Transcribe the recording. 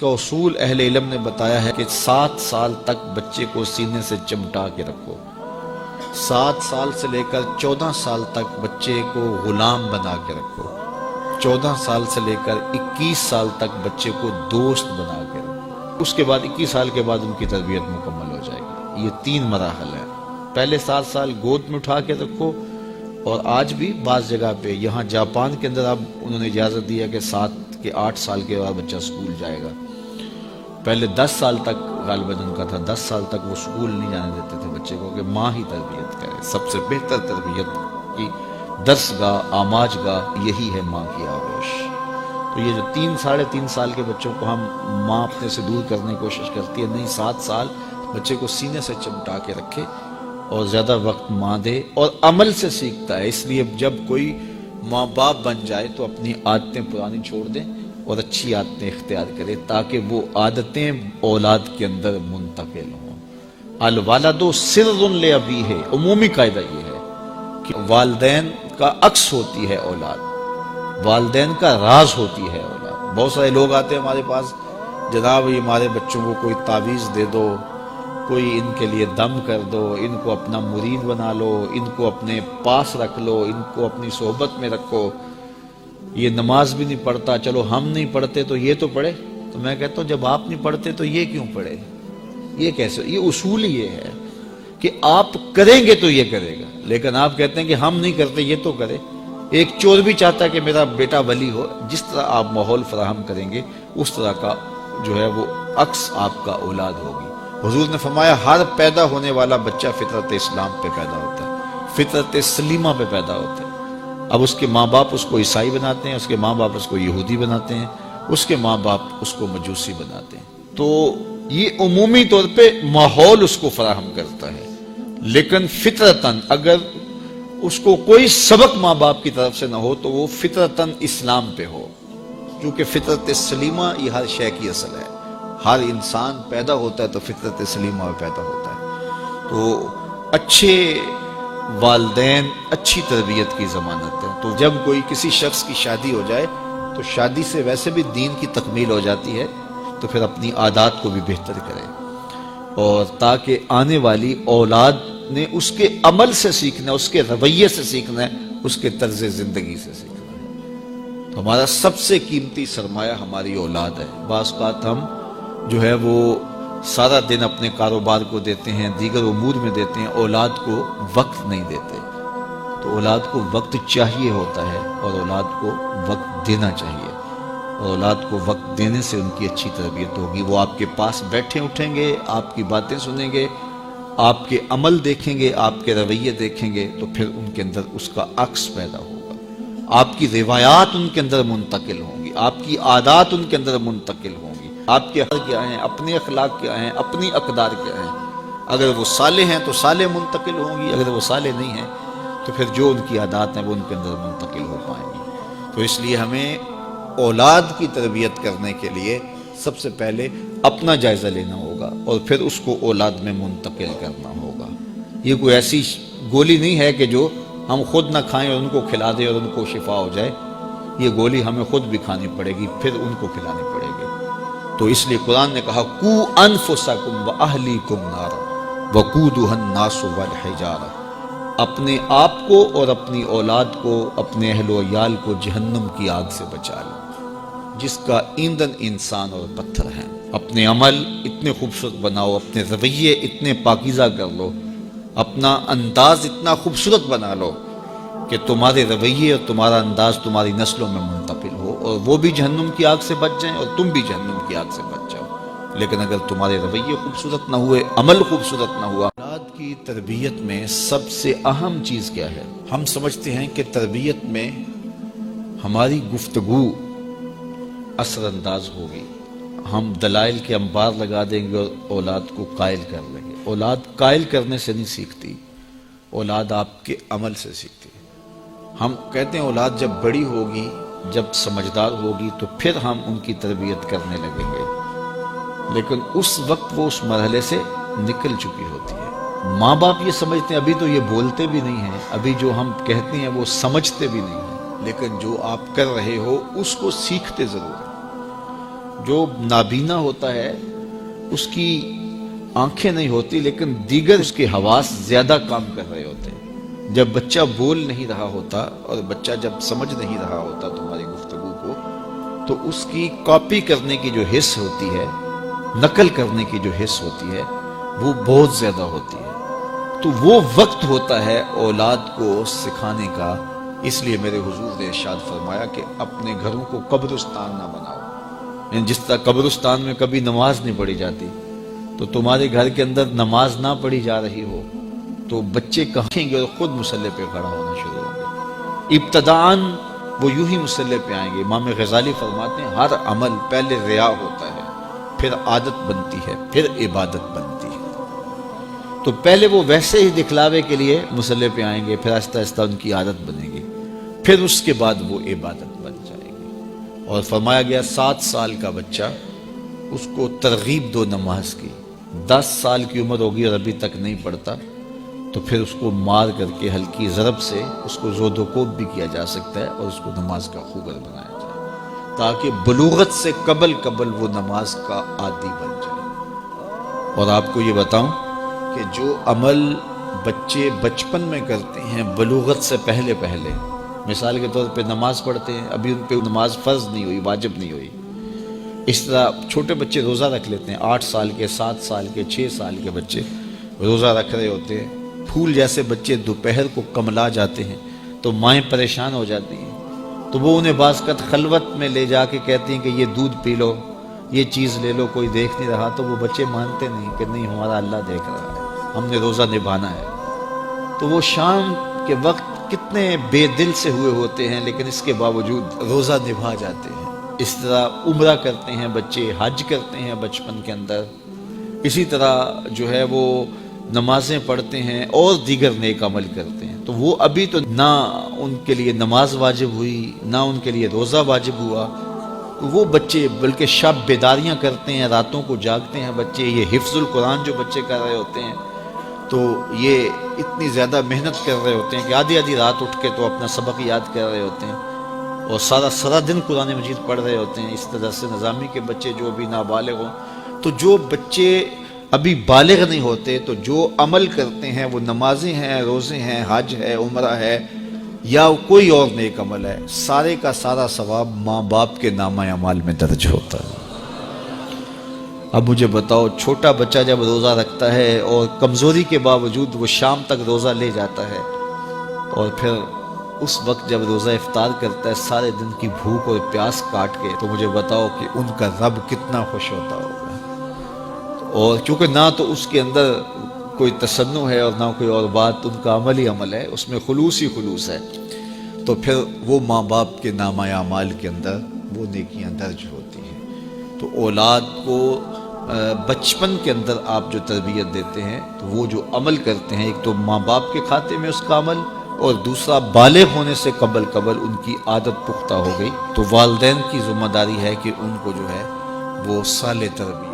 کا اصول اہل علم نے بتایا ہے کہ 7 سال تک بچے کو سینے سے چمٹا کے رکھو، 7 سال سے لے کر 14 سال تک بچے کو غلام بنا کے رکھو، 14 سال سے لے کر 21 سال تک بچے کو دوست بنا کے رکھو، اس کے بعد 21 سال کے بعد ان کی تربیت مکمل ہو جائے گی۔ یہ 3 مراحل ہیں۔ پہلے 7 سال گود میں اٹھا کے رکھو، اور آج بھی بعض جگہ پہ، یہاں جاپان کے اندر اب انہوں نے اجازت دیا کہ 7 کے 8 سال کے بعد بچہ اسکول جائے گا۔ پہلے 10 سال تک غالباً ان کا تھا، 10 سال تک وہ اسکول نہیں جانے دیتے تھے بچے کو، کہ ماں ہی تربیت کرے۔ سب سے بہتر تربیت کی درس گاہ، آماج گاہ یہی ہے ماں کی آغوش۔ تو یہ جو 3 ساڑھے 3 سال کے بچوں کو ہم ماں اپنے سے دور کرنے کی کوشش کرتی ہے، نہیں، 7 سال بچے کو سینے سے چمٹا کے رکھے اور زیادہ وقت ماں دے، اور عمل سے سیکھتا ہے۔ اس لیے جب کوئی ماں باپ بن جائے تو اپنی عادتیں پرانی چھوڑ دیں اور اچھی عادتیں اختیار کرے، تاکہ وہ عادتیں اولاد کے اندر منتقل ہوں۔ الوالد سر لابیہ، عمومی قاعدہ یہ ہے کہ والدین کا عکس ہوتی ہے اولاد، والدین کا راز ہوتی ہے اولاد۔ بہت سارے لوگ آتے ہیں ہمارے پاس، جناب یہ ہمارے بچوں کو کوئی تعویذ دے دو، کوئی ان کے لیے دم کر دو، ان کو اپنا مرید بنا لو، ان کو اپنے پاس رکھ لو، ان کو اپنی صحبت میں رکھو، یہ نماز بھی نہیں پڑھتا، چلو ہم نہیں پڑھتے تو یہ تو پڑھے۔ تو میں کہتا ہوں جب آپ نہیں پڑھتے تو یہ کیوں پڑھے؟ یہ کیسے؟ یہ اصول یہ ہے کہ آپ کریں گے تو یہ کرے گا، لیکن آپ کہتے ہیں کہ ہم نہیں کرتے یہ تو کرے۔ ایک چور بھی چاہتا ہے کہ میرا بیٹا ولی ہو، جس طرح آپ ماحول فراہم کریں گے اس طرح کا جو ہے وہ عکس آپ کا اولاد ہوگی۔ حضور نے فرمایا ہر پیدا ہونے والا بچہ فطرت اسلام پہ پیدا ہوتا ہے، فطرت سلیمہ پہ پیدا ہوتا ہے۔ اب اس کے ماں باپ اس کو عیسائی بناتے ہیں، اس کے ماں باپ اس کو یہودی بناتے ہیں، اس کے ماں باپ اس کو مجوسی بناتے ہیں۔ تو یہ عمومی طور پہ ماحول اس کو فراہم کرتا ہے، لیکن فطرتاً اگر اس کو کوئی سبق ماں باپ کی طرف سے نہ ہو تو وہ فطرتاً اسلام پہ ہو، کیونکہ فطرت سلیمہ یہ ہر شے کی اصل ہے۔ ہر انسان پیدا ہوتا ہے تو فطرت سلیمہ میں پیدا ہوتا ہے۔ تو اچھے والدین اچھی تربیت کی ضمانت ہے۔ تو جب کوئی کسی شخص کی شادی ہو جائے تو شادی سے ویسے بھی دین کی تکمیل ہو جاتی ہے، تو پھر اپنی عادات کو بھی بہتر کرے، اور تاکہ آنے والی اولاد نے اس کے عمل سے سیکھنا ہے، اس کے رویے سے سیکھنا ہے، اس کے طرز زندگی سے سیکھنا ہے۔ تو ہمارا سب سے قیمتی سرمایہ ہماری اولاد ہے۔ بعض اوقات ہم جو ہے وہ سارا دن اپنے کاروبار کو دیتے ہیں، دیگر امور میں دیتے ہیں، اولاد کو وقت نہیں دیتے۔ تو اولاد کو وقت چاہیے ہوتا ہے، اور اولاد کو وقت دینا چاہیے، اور اولاد کو وقت دینے سے ان کی اچھی تربیت ہوگی۔ وہ آپ کے پاس بیٹھے اٹھیں گے، آپ کی باتیں سنیں گے، آپ کے عمل دیکھیں گے، آپ کے رویے دیکھیں گے، تو پھر ان کے اندر اس کا عکس پیدا ہوگا۔ آپ کی روایات ان کے اندر منتقل ہوں گی، آپ کی عادات ان کے اندر منتقل ہوں گی، آپ کے حق کیا ہیں، اپنے اخلاق کیا ہیں، اپنی اقدار کیا ہیں۔ اگر وہ صالح ہیں تو صالح منتقل ہوں گی، اگر وہ صالح نہیں ہیں تو پھر جو ان کی عادات ہیں وہ ان کے اندر منتقل ہو پائیں گی۔ تو اس لیے ہمیں اولاد کی تربیت کرنے کے لیے سب سے پہلے اپنا جائزہ لینا ہوگا، اور پھر اس کو اولاد میں منتقل کرنا ہوگا۔ یہ کوئی ایسی گولی نہیں ہے کہ جو ہم خود نہ کھائیں اور ان کو کھلا دیں اور ان کو شفا ہو جائے۔ یہ گولی ہمیں خود بھی کھانی پڑے گی، پھر ان کو کھلانی پڑے گی۔ تو اس لیے قرآن نے کہا قُوا أَنفُسَكُمْ وَأَهْلِيكُمْ نَارًا وَقُودُهَا النَّاسُ وَالْحِجَارَةُ، اپنے آپ کو اور اپنی اولاد کو، اپنے اہل و عیال کو جہنم کی آگ سے بچا لو، جس کا ایندھن انسان اور پتھر ہیں۔ اپنے عمل اتنے خوبصورت بناؤ، اپنے رویے اتنے پاکیزہ کر لو، اپنا انداز اتنا خوبصورت بنا لو کہ تمہارے رویے اور تمہارا انداز تمہاری نسلوں میں منتقل ہو، اور وہ بھی جہنم کی آگ سے بچ جائیں اور تم بھی جہنم کی آگ سے بچ جاؤ۔ لیکن اگر تمہارے رویے خوبصورت نہ ہوئے، عمل خوبصورت نہ ہوا۔ اولاد کی تربیت میں سب سے اہم چیز کیا ہے؟ ہم سمجھتے ہیں کہ تربیت میں ہماری گفتگو اثر انداز ہوگی، ہم دلائل کے انبار لگا دیں گے اور اولاد کو قائل کر لیں گے۔ اولاد قائل کرنے سے نہیں سیکھتی، اولاد آپ کے عمل سے سیکھتی ہے۔ ہم کہتے ہیں اولاد جب بڑی ہوگی، جب سمجھدار ہوگی تو پھر ہم ان کی تربیت کرنے لگیں گے، لیکن اس وقت وہ اس مرحلے سے نکل چکی ہوتی ہے۔ ماں باپ یہ سمجھتے ہیں ابھی تو یہ بولتے بھی نہیں ہیں، ابھی جو ہم کہتے ہیں وہ سمجھتے بھی نہیں ہیں، لیکن جو آپ کر رہے ہو اس کو سیکھتے ضرور ہیں۔ جو نابینا ہوتا ہے اس کی آنکھیں نہیں ہوتی لیکن دیگر اس کے حواس زیادہ کام کر رہے ہوتے ہیں۔ جب بچہ بول نہیں رہا ہوتا اور بچہ جب سمجھ نہیں رہا ہوتا تمہاری گفتگو کو، تو اس کی کاپی کرنے کی جو حس ہوتی ہے، نقل کرنے کی جو حس ہوتی ہے، وہ بہت زیادہ ہوتی ہے۔ تو وہ وقت ہوتا ہے اولاد کو سکھانے کا۔ اس لیے میرے حضور نے ارشاد فرمایا کہ اپنے گھروں کو قبرستان نہ بناؤ۔ یعنی جس طرح قبرستان میں کبھی نماز نہیں پڑھی جاتی، تو تمہارے گھر کے اندر نماز نہ پڑھی جا رہی ہو تو بچے کہیں گے اور خود مصلی پہ کھڑا ہونا شروع ہوں گے۔ ابتداءً وہ یوں ہی مصلی پہ آئیں گے۔ امام غزالی فرماتے ہیں ہر عمل پہلے ریا ہوتا ہے، پھر عادت بنتی ہے، پھر عبادت بنتی ہے۔ تو پہلے وہ ویسے ہی دکھلاوے کے لیے مصلی پہ آئیں گے، پھر آہستہ آہستہ ان کی عادت بنے گی، پھر اس کے بعد وہ عبادت بن جائے گی۔ اور فرمایا گیا 7 سال کا بچہ، اس کو ترغیب دو نماز کی۔ 10 سال کی عمر ہوگی اور ابھی تک نہیں پڑھتا، تو پھر اس کو مار کر کے ہلکی ضرب سے اس کو زود و کوب بھی کیا جا سکتا ہے اور اس کو نماز کا خوگر بنایا جائے، تاکہ بلوغت سے قبل وہ نماز کا عادی بن جائے۔ اور آپ کو یہ بتاؤں کہ جو عمل بچے بچپن میں کرتے ہیں بلوغت سے پہلے، مثال کے طور پہ نماز پڑھتے ہیں، ابھی ان پہ نماز فرض نہیں ہوئی، واجب نہیں ہوئی۔ اس طرح چھوٹے بچے روزہ رکھ لیتے ہیں، 8 سال کے، 7 سال کے، 6 سال کے بچے روزہ رکھ رہے ہوتے ہیں۔ پھول جیسے بچے دوپہر کو کملا جاتے ہیں تو مائیں پریشان ہو جاتی ہیں، تو وہ انہیں بعض اوقات خلوت میں لے جا کے کہتی ہیں کہ یہ دودھ پی لو، یہ چیز لے لو، کوئی دیکھ نہیں رہا۔ تو وہ بچے مانتے نہیں کہ نہیں، ہمارا اللہ دیکھ رہا ہے، ہم نے روزہ نبھانا ہے۔ تو وہ شام کے وقت کتنے بے دل سے ہوئے ہوتے ہیں، لیکن اس کے باوجود روزہ نبھا جاتے ہیں۔ اس طرح عمرہ کرتے ہیں بچے، حج کرتے ہیں بچپن کے اندر، اسی طرح جو ہے وہ نمازیں پڑھتے ہیں اور دیگر نیک عمل کرتے ہیں۔ تو وہ ابھی تو نہ ان کے لیے نماز واجب ہوئی، نہ ان کے لیے روزہ واجب ہوا، وہ بچے بلکہ شب بیداریاں کرتے ہیں، راتوں کو جاگتے ہیں بچے۔ یہ حفظ القرآن جو بچے کر رہے ہوتے ہیں، تو یہ اتنی زیادہ محنت کر رہے ہوتے ہیں کہ آدھی رات اٹھ کے تو اپنا سبق یاد کر رہے ہوتے ہیں اور سارا دن قرآن مجید پڑھ رہے ہوتے ہیں۔ اس طرح سے نظامی کے بچے جو بھی نابالغ ہوں، تو جو بچے ابھی بالغ نہیں ہوتے، تو جو عمل کرتے ہیں وہ نمازیں ہیں، روزے ہیں، حج ہے، عمرہ ہے، یا کوئی اور نیک عمل ہے، سارے کا سارا ثواب ماں باپ کے نامہ اعمال میں درج ہوتا ہے۔ اب مجھے بتاؤ، چھوٹا بچہ جب روزہ رکھتا ہے اور کمزوری کے باوجود وہ شام تک روزہ لے جاتا ہے، اور پھر اس وقت جب روزہ افطار کرتا ہے سارے دن کی بھوک اور پیاس کاٹ کے، تو مجھے بتاؤ کہ ان کا رب کتنا خوش ہوتا ہوگا۔ اور کیونکہ نہ تو اس کے اندر کوئی تصنع ہے اور نہ کوئی اور بات، ان کا عمل ہی عمل ہے، اس میں خلوص ہی خلوص ہے، تو پھر وہ ماں باپ کے نامہ اعمال کے اندر وہ نیکیاں درج ہوتی ہیں۔ تو اولاد کو بچپن کے اندر آپ جو تربیت دیتے ہیں، تو وہ جو عمل کرتے ہیں، ایک تو ماں باپ کے کھاتے میں اس کا عمل، اور دوسرا بالغ ہونے سے قبل ان کی عادت پختہ ہو گئی، تو والدین کی ذمہ داری ہے کہ ان کو جو ہے وہ صالح تربیت